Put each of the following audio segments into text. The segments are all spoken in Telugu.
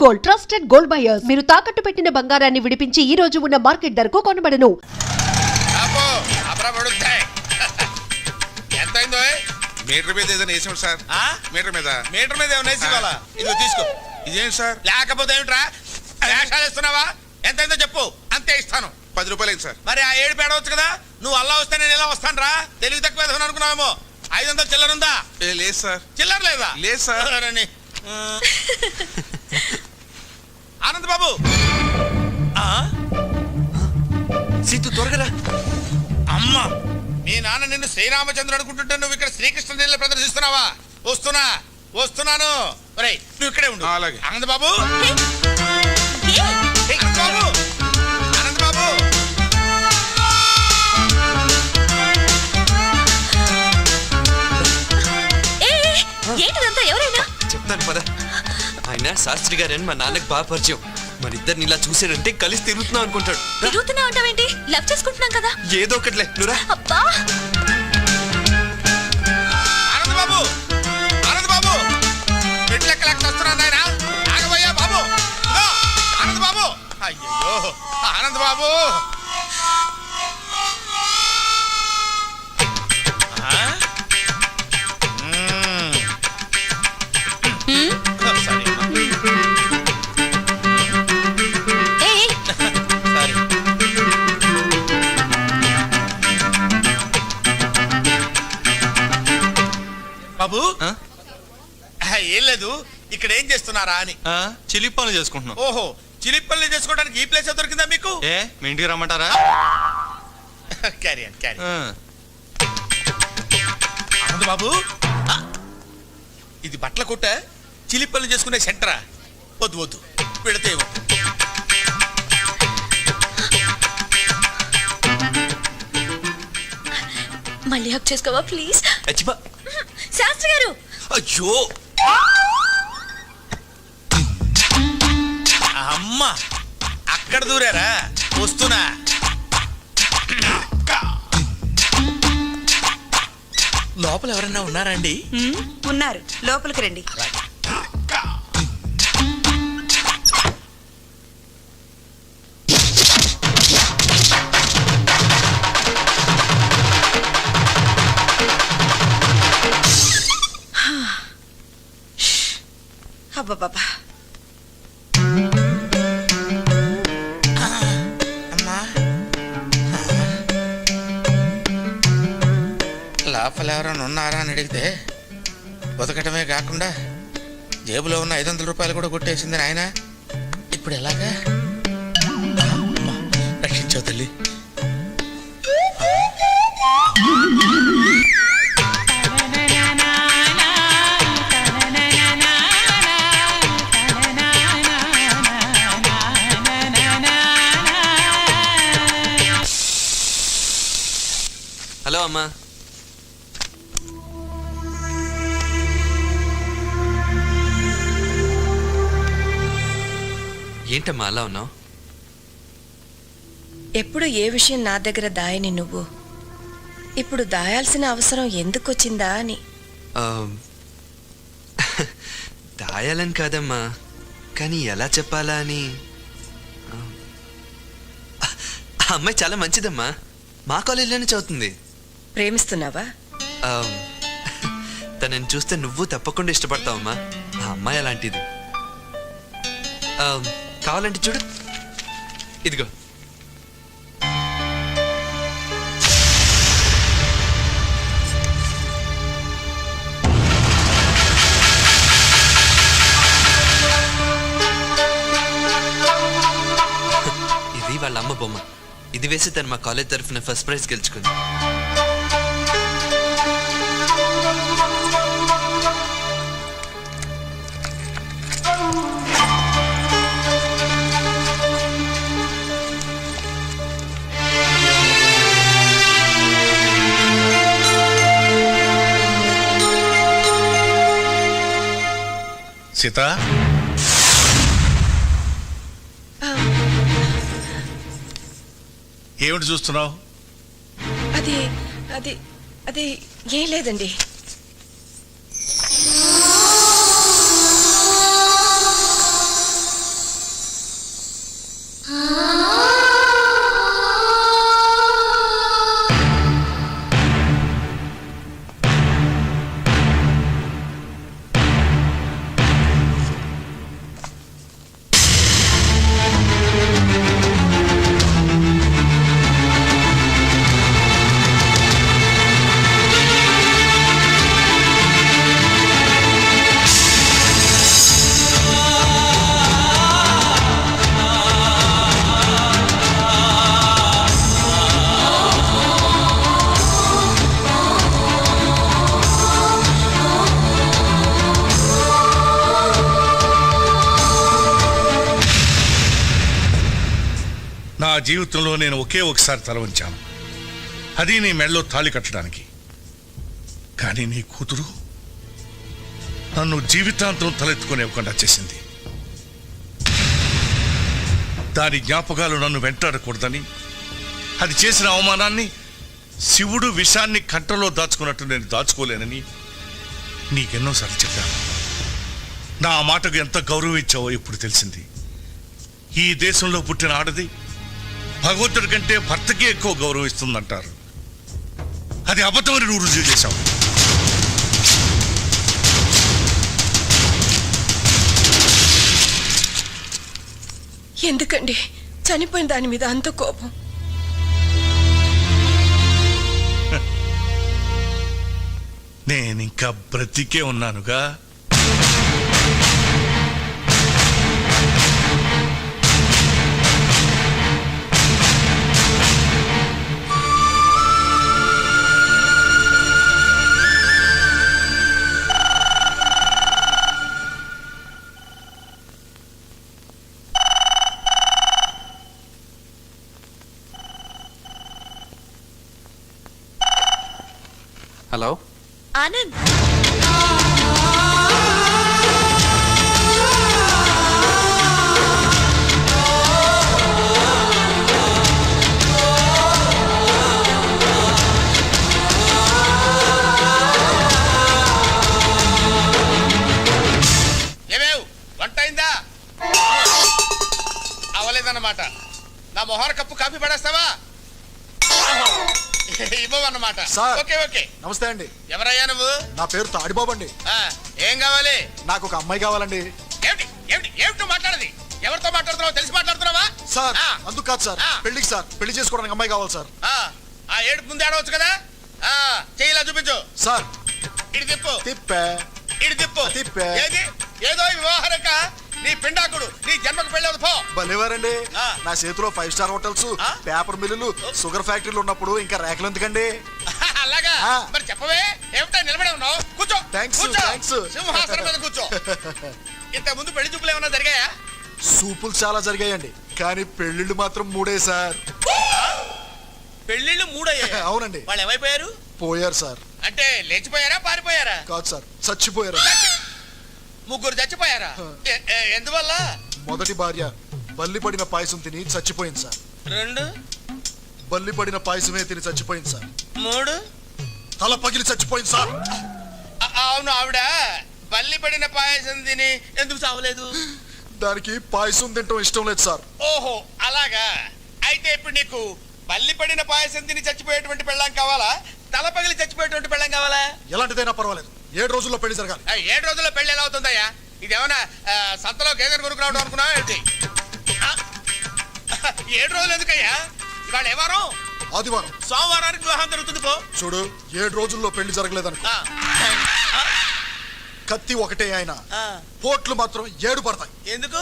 Gold trusted gold buyers. మీరు తాకట్టు పెట్టిన బంగారాన్ని విడిపించి ఈ రోజు ఉన్న మార్కెట్ ధరకు కొనబడను. మీటర్ మీద ఏదైనా వేసాం సార్. మీటర్ మీద ఏమైనా వేసి ఇవ్వాలా? ఇదిగో తీసుకో. ఇదేంటి సార్? లేకపోతే ఏమిట్రా వేషాలు ఇస్తున్నావా? ఎంతైందో చెప్పు, అంతే ఇస్తాను. 10 రూపాయలు సార్. మరి ఆ 7 పేడవచ్చు కదా. నువ్వు అల్లా వస్తే నేను ఎలా వస్తాను రా? తెలివి తక్కువ వేసుకుని అనుకున్నావేమో. 500 చిల్లర ఉందా? లేదు సార్. చిల్లర లేదా? లేదు సార్. ఆనంద్ బాబు, సీతు త్వరగా. అమ్మా, మీ నాన్న నిన్ను శ్రీరామచంద్రుడు అనుకుంటుంటే నువ్వు ఇక్కడ శ్రీకృష్ణ లీల ప్రదర్శిస్తున్నావా? వస్తున్నాను. ఒరేయ్, నువ్వు ఇక్కడే ఉండు. అలాగే. ఆనంద్ బాబు, ఆనంద్ బాబు. ఏంటిదంతా? ఎవరైనా చెప్తాను పద. ఆయన శాస్త్రి గారని మా నాన్నకు బాగా పరిచయం. మరిద్దరిని ఇలా చూసాడంటే కలిసి తిరుగుతున్నాం అనుకుంటాడు. తిరుగుతున్నావు అంటావేంటి? లవ్ చేసుకుంటున్నాం కదా. ఏదో ఒకట్లే నువ్వురా. అబ్బా, ఆనంద్ బాబు, మెట్లెక్కలేక వస్తున్నాను ఆయన. ఆగబోయా బాబు. ఆనంద్ బాబు, అయ్యో ఆనంద్ బాబు. బాబు, ఏం లేదు, ఇక్కడ ఏం చేస్తున్నారా అని. చిలిపి పనులు చేసుకుంటున్నాం. ఓహో, చిలిపల్లి చేసుకోవడానికి ఈ ప్లేస్ దొరికిందా మీకు? మీ ఇంటికి రమ్మంటారా? క్యారీ ఆనంద్ బాబు, ఇది బట్టల కొట్ట, చిలిపల్లి చేసుకునే సెంటరా? వద్దు పెడితే మళ్ళీ హక్ చేసుకోవా ప్లీజ్? అచ్చిపా. శాస్త్రి గారు. అయ్యో అమ్మా, అక్కడ దూరారా? వస్తున్నా. లోపల ఎవరన్నా ఉన్నారా అండి? ఉన్నారు, లోపలికి రండి. అబ్బా, లోపల ఎవరైనా ఉన్నారా అని అడిగితే బతకటమే కాకుండా జేబులో ఉన్న 500 రూపాయలు కూడా కొట్టేసింది నాయన. ఇప్పుడు ఎలాగా? రక్షించావు తల్లి. హలో అమ్మా. ఏంటమ్మా అలా ఉన్నావు? ఎప్పుడు ఏ విషయం నా దగ్గర దాయని నువ్వు ఇప్పుడు దాయాల్సిన అవసరం ఎందుకు వచ్చిందా అని. దాయాలని కాదమ్మా, కానీ ఎలా చెప్పాలా అని. ఆ అమ్మాయి చాలా మంచిదమ్మా, మా కాలేజీలోనే చదువుతుంది. ప్రేమిస్తున్నావా? తనని చూస్తే నువ్వు తప్పకుండా ఇష్టపడతావమ్మా. ఆ అమ్మాయి అలాంటిది. కావాలంటే చూడు, ఇదిగో. ఇది వాళ్ళ అమ్మ బొమ్మ. ఇది వేసి తను మా కాలేజ్ తరఫున ఫస్ట్ ప్రైజ్ గెలుచుకుంది. సీత, ఏమిటి చూస్తున్నావు? అది ఏం లేదండి. జీవితంలో నేను ఒకసారి తల వంచాను, అది నీ మెడలో తాళి కట్టడానికి. కానీ నీ కూతురు నన్ను జీవితాంతం తలెత్తుకునేవ్వకుండా చేసింది. దాని జ్ఞాపకాలు నన్ను వెంటాడకూడదని, అది చేసిన అవమానాన్ని శివుడు విషాన్ని కంటలో దాచుకున్నట్టు నేను దాచుకోలేనని నీకెన్నోసార్లు చెప్పాను. నా మాటకు ఎంత గౌరవం ఇచ్చావో ఇప్పుడు తెలిసింది. ఈ దేశంలో పుట్టిన ఆడది భగవంతుడి కంటే భర్తకే ఎక్కువ గౌరవం ఇస్తుందంటారు. అది అబద్ధమని నువ్వు రుజువు చేశావు. ఎందుకండి చనిపోయిన దాని మీద అంత కోపం? నేనింకా బ్రతికే ఉన్నానుగా. హలో ఆనంద్, ఏమేవ్ వంట అయిందా? అవలేదన్నమాట. నా మొహర కప్పు కాఫీ పడేస్తావా? ఇవ్వవన్నమాట. సార్. Okay okay. నమస్తే అండి. ఎవరయ్యా నువ్వు? నా పేరు తాడిబాబు అండి. ఏం కావాలి? నాకు ఒక అమ్మాయి కావాలండి. ఏమిటి ఏమిటి ఏమిటి మాట్లాడది? ఎవరితో మాట్లాడుతున్నావు? తెలిసి మాట్లాడుతున్నావా? సార్ అందుకు కాదు సార్, పెళ్లికి సార్, పెళ్లి చేసుకోవడానికి అమ్మాయి కావాలి సార్. ఆ ఏడుపు ముందు ఆడవచ్చు కదా. చెయ్యిలా చూపించు. సార్ ఇటు తిప్పు. తిప్పే ఇటు తిప్పు. తిప్పే. ఏది? ఏదో వివాహరక నీ పిండాకుడు నీ జన్మకు పెళ్ళవదు పో. భలేవారండి. ఆ. నా చేతిలో 5 స్టార్ హోటల్స్, ఆ? పేపర్ మిల్లులు, షుగర్ ఫ్యాక్టరీలు ఉన్నప్పుడు ఇంకా రేఖలు ఎందుకండి? అలాగా? ఆ. మరి చెప్పవే, ఏమిటా నిలబడి ఉన్నావు? కూర్చో. Thanks, కూర్చో. thanks. సింహాసనం మీద కూర్చో. ఇంత ముందు పెళ్లి చూపులు ఏమన్నా జరిగాయా? సూపులు చాలా జరిగాయండి, కానీ పెళ్లిళ్ళు మాత్రం 3 సార్. పెళ్లిళ్ళు 3 అయ్యాయా? అవునండి. వాళ్ళు ఏమైపోయారు? పోయారు సార్. అంటే లేచిపోయారా పారిపోయారా? కాదు సార్, చచ్చిపోయారు. 3 చచ్చిపోయారా? ఎందువల్ల? మొదటి భార్య బల్లి పడిన పాయసం తిని చచ్చిపోయింది సార్. 2 బల్లి పడిన పాయసమే తిని చచ్చిపోయింది సార్. 3 తల పగిలి చచ్చిపోయింది సార్. అవును, ఆవిడ బల్లి పడిన పాయసం తిని ఎందుకు చావలేదు? దానికి పాయసం తింటం ఇష్టం లేదు సార్. ఓహో అలాగా. అయితే ఇప్పుడు నీకు బల్లి పడిన పాయసం తిని చచ్చిపోయేటువంటి పెళ్ళాం కావాలా, తల పగిలి చచ్చిపోయేటువంటి పెళ్ళాం కావాలా? ఎలాంటిదైనా పర్వాలేదు, 7 రోజుల్లో పెళ్లి జరగాలి. 7 రోజుల్లో పెళ్లి ఎలా అవుతుందయ్యా? ఇదేమన్నా సంతలో గేదెను కొనుక్కు రావడం అనుకున్నావా ఏంటి? 7 రోజులు ఎందుకయ్యా? ఇవాళ ఏ వారం? ఆదివారం. సోమవారానికి వివాహం జరుగుతుంది పో. చూడు, 7 రోజుల్లో పెళ్లి జరగలేదనుకో, ఆ, కత్తి ఒకటే ఆయన, ఆ. పోట్లు మాత్రం 7 పడతాయి. ఎందుకు?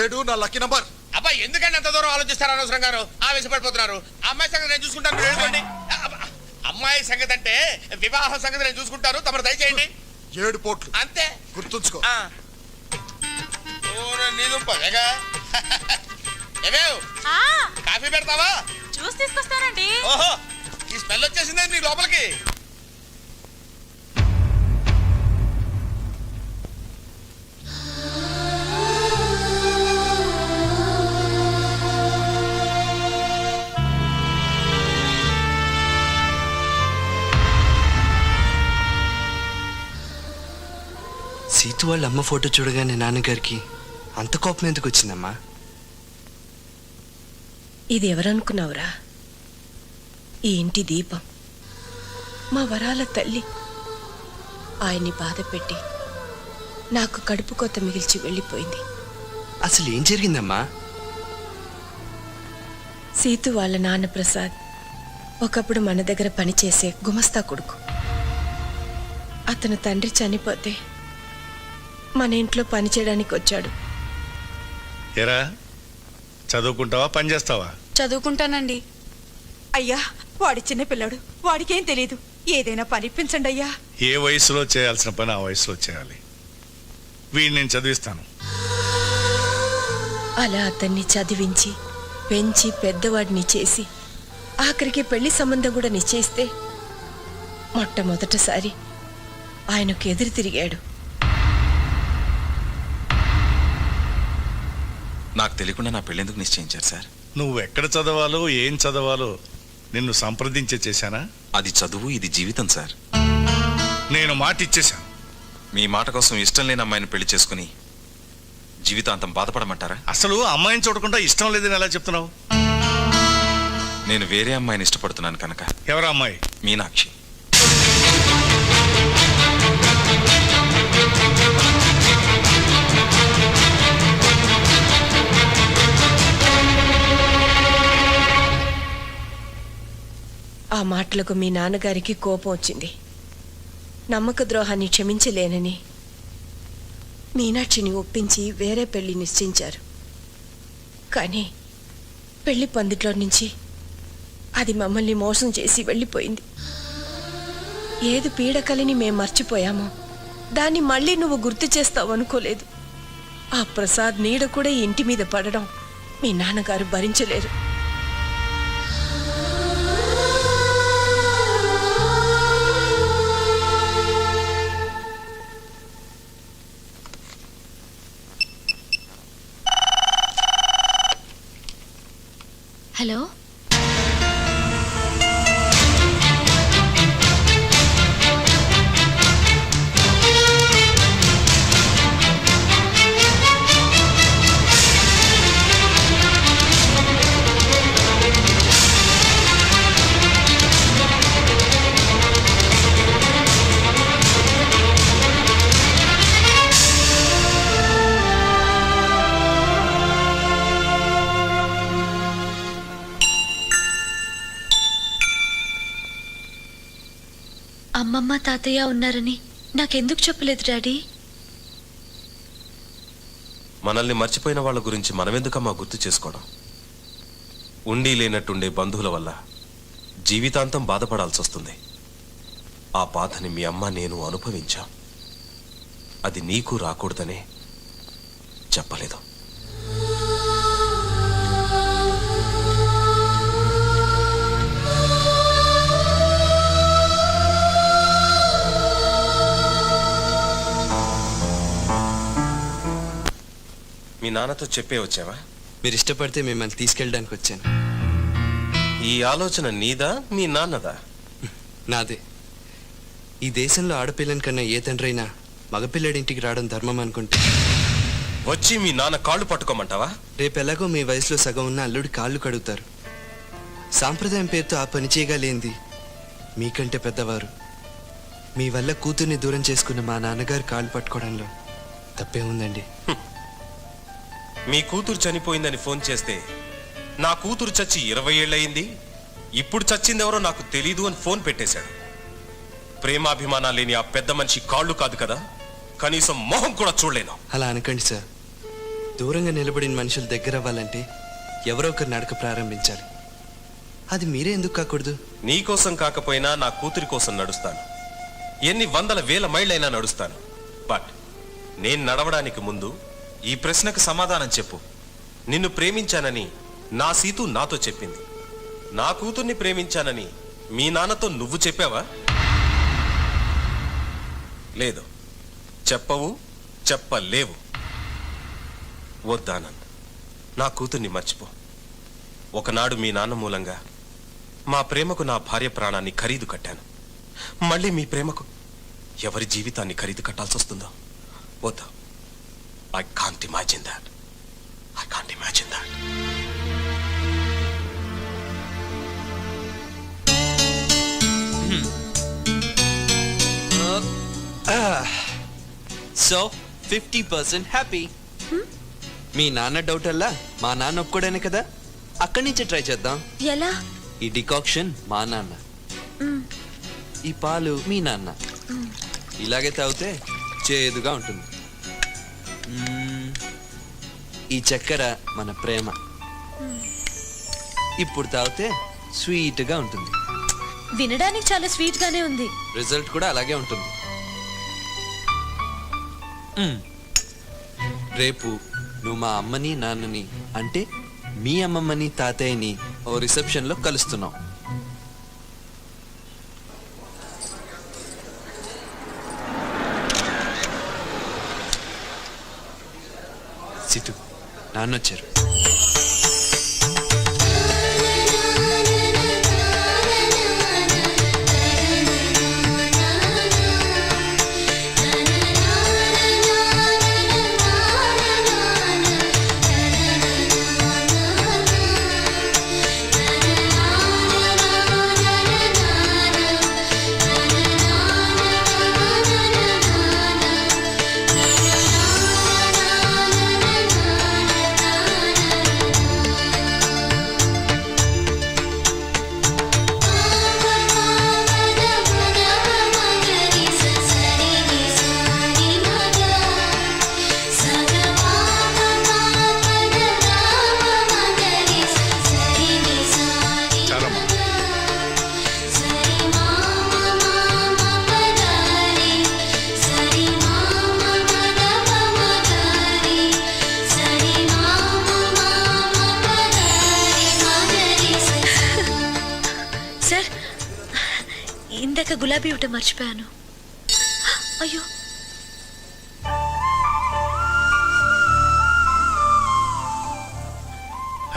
7 నా లక్కీ నంబర్. అబ్బా ఎందుకంటే అంత దూరం ఆలోచిస్తారు? అనవసరం గారు ఆవేశపడిపోతున్నారు. అమ్మాయి సంగతి నేను చూసుకుంటాను, మీరు వెళ్ళిపోండి. అమ్మాయి సంగతి అంటే వివాహం సంగతి నేను చూసుకుంటాను, తమరు దయచేయండి. 7 పోట్లు అంతే. గుర్తుంచుకో. నీదుంపగా ఏమేవ్ కాఫీ పెడతావా? జ్యూస్ తీసుకొస్తానండి. ఓహో, ఈ స్మెల్ వచ్చేసిందే నీ లోపలికి. సీతు వాళ్ళ అమ్మ ఫోటో చూడగానే నాన్నగారికి అంత కోపం ఎందుకు వచ్చిందమ్మా? ఇది ఎవరనుకున్నావురా? ఈ ఇంటి దీపం, మా వరాల తల్లి. ఆయన్ని బాధ పెట్టి నాకు కడుపు కొత్త మిగిల్చి వెళ్ళిపోయింది. అసలు ఏం జరిగిందమ్మా? సీతు వాళ్ళ నాన్న ప్రసాద్ ఒకప్పుడు మన దగ్గర పనిచేసే గుమస్తా కొడుకు. అతను తండ్రి చనిపోతే మన ఇంట్లో పని చేయడానికి వచ్చాడు. ఎరా చదువుకుంటావా, పని చేస్తావా? చదువుకుంటానండి. అయ్యా, వాడి చిన్న పిల్లాడు, వాడికేం తెలీదు. ఏదైనా పనిపించండి అయ్యా. ఏ వయసులో చేయాల్సిన పని ఆ వయసులో చేయాలి. వీడిని నేను చదివిస్తాను. అలా అతన్ని చదివించి పెంచి పెద్దవాడిని చేసి ఆఖరికి పెళ్లి సంబంధం కూడా నిశ్చయిస్తే మొట్టమొదటిసారి ఆయనకు ఎదురు తిరిగాడు. నాకు తెలియకుండా నా పెళ్ళెందుకు నిశ్చయించారు సార్? నువ్వు ఎక్కడ చదవాలో ఏం చదవాలో నిన్ను సంప్రదించే చేశానా? అది చదువు, ఇది జీవితం సార్. నేను మాట ఇచ్చేశాను. మీ మాట కోసం ఇష్టం లేని అమ్మాయిని పెళ్లి చేసుకుని జీవితాంతం బాధపడమంటారా? అసలు అమ్మాయిని చూడకుండా ఇష్టం లేదని ఎలా చెప్తున్నావు? నేను వేరే అమ్మాయిని ఇష్టపడుతున్నాను కనుక. ఎవరా అమ్మాయి? మీనాక్షి. ఆ మాటలకు మీ నాన్నగారికి కోపం వచ్చింది. నమ్మక ద్రోహాన్ని క్షమించలేనని మీనాక్షిని ఒప్పించి వేరే పెళ్లి నిశ్చయించారు. కానీ పెళ్లి పందిట్లో నుంచి అది మమ్మల్ని మోసం చేసి వెళ్ళిపోయింది. ఏది పీడకలిని మేం మర్చిపోయామో దాన్ని మళ్ళీ నువ్వు గుర్తు చేస్తావు అనుకోలేదు. ఆ ప్రసాద్ నీడ కూడా ఈ ఇంటి మీద పడడం మీ నాన్నగారు భరించలేరు. హలో, అమ్మమ్మ తాతయ్య ఉన్నారని నాకెందుకు చెప్పలేదు డాడీ? మనల్ని మర్చిపోయిన వాళ్ళ గురించి మనమెందుకమ్మా గుర్తు చేసుకోవడం? ఉండి లేనట్టుండే బంధువుల వల్ల జీవితాంతం బాధపడాల్సి వస్తుంది. ఆ బాధని మీ అమ్మ నేను అనుభవించాం. అది నీకు రాకూడదనే చెప్పలేదు. మీ నాన్నతో చెప్పే వచ్చావా? మీరు ఇష్టపడితే మిమ్మల్ని తీసుకెళ్ళడానికి వచ్చాను. ఈ ఆలోచన నీదా మీ నాన్నదా? నాదే. ఈ దేశంలో ఆడపిల్లని కన్నా ఏ తండ్రైనా మగపిల్లడింటికి రావడం ధర్మం అనుకుంటే వచ్చి మీ నాన్న కాళ్ళు పట్టుకోమంటావా? రేపెలాగో మీ వయసులో సగం ఉన్న అల్లుడి కాళ్ళు కడుగుతారు. సాంప్రదాయం పేరుతో ఆ పని చేయగలేంది మీకంటే పెద్దవారు. మీ వల్ల కూతుర్ని దూరం చేసుకున్న మా నాన్నగారు కాళ్ళు పట్టుకోవడంలో తప్పే ఉందండి. మీ కూతురు చనిపోయిందని ఫోన్ చేస్తే నా కూతురు చచ్చి 20 ఏళ్ళయింది, ఇప్పుడు చచ్చిందెవరో నాకు తెలీదు అని ఫోన్ పెట్టేశాడు. ప్రేమాభిమానాలు లేని ఆ పెద్ద మనిషి కాళ్ళు కాదు కదా, కనీసం మొహం కూడా చూడలేను. అలా అనకండి సార్. దూరంగా నిలబడిన మనుషులు దగ్గర అవ్వాలంటే ఎవరో ఒకరు నడక ప్రారంభించాలి. అది మీరే ఎందుకు కాకూడదు? నీకోసం కాకపోయినా నా కూతురి కోసం నడుస్తాను. ఎన్ని వందల వేల మైళ్ళైనా నడుస్తాను. బట్ నేను నడవడానికి ముందు ఈ ప్రశ్నకు సమాధానం చెప్పు. నిన్ను ప్రేమించానని నా సీతు నాతో చెప్పింది. నా కూతుర్ని ప్రేమించానని మీ నాన్నతో నువ్వు చెప్పావా? లేదు, చెప్పవు, చెప్పలేవు. వద్దానంద్, నా కూతుర్ని మర్చిపో. ఒకనాడు మీ నాన్న మూలంగా మా ప్రేమకు నా భార్య ప్రాణాన్ని ఖరీదు కట్టాను. మళ్ళీ మీ ప్రేమకు ఎవరి జీవితాన్ని ఖరీదు కట్టాల్సి వస్తుందో వద్దు. I can't imagine that. I can't imagine that. So 50% happy. మీ నాన్న డౌట్ అల్లా మా నాన్న ఒప్పుకోడానే కదా. అక్కడి నుంచి ట్రై చేద్దాం. ఎలా? ఈ డికాక్షన్ మా నాన్న, ఈ పాలు మీ నాన్న. ఇలాగే తాగితే చేదుగా ఉంటుంది. ఈ చక్కెర మన ప్రేమ. ఇప్పుడు తాగితే స్వీట్గా ఉంటుంది. వినడానికి చాలా స్వీట్ గానే ఉంది. రిజల్ట్ కూడా అలాగే ఉంటుంది. రేపు నువ్వు మా అమ్మని నాన్నని అంటే మీ అమ్మమ్మని తాతయ్యని ఓ రిసెప్షన్లో కలుస్తున్నాం. సిటు నాన్నొచ్చారు. సార్, ఇందాక గులాబీ ఇవ్వటం మర్చిపోయాను. అయ్యో,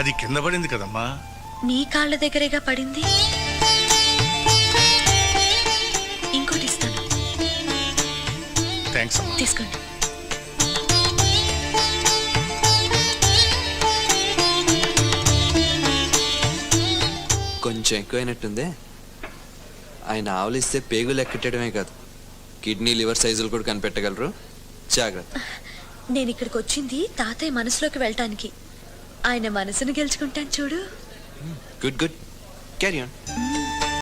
అది కింద పడింది కదమ్మా. నీ కాళ్ళ దగ్గరేగా పడింది. ఇంకోటి ఇస్తాను, థ్యాంక్స్ అమ్మా. తీసుకోండి. కొంచెం ఎక్కువైనట్టుందే. ఆయన ఆవులిస్తే పేగులు ఎక్కటమే కాదు, కిడ్నీ లివర్ సైజులు కూడా కనిపెట్టగలరు. జాగ్రత్త. నేను ఇక్కడికి వచ్చింది తాతయ్య మనసులోకి వెళ్ళటానికి. ఆయన మనసును గెలుచుకుంటాను చూడు. Good good, carry on.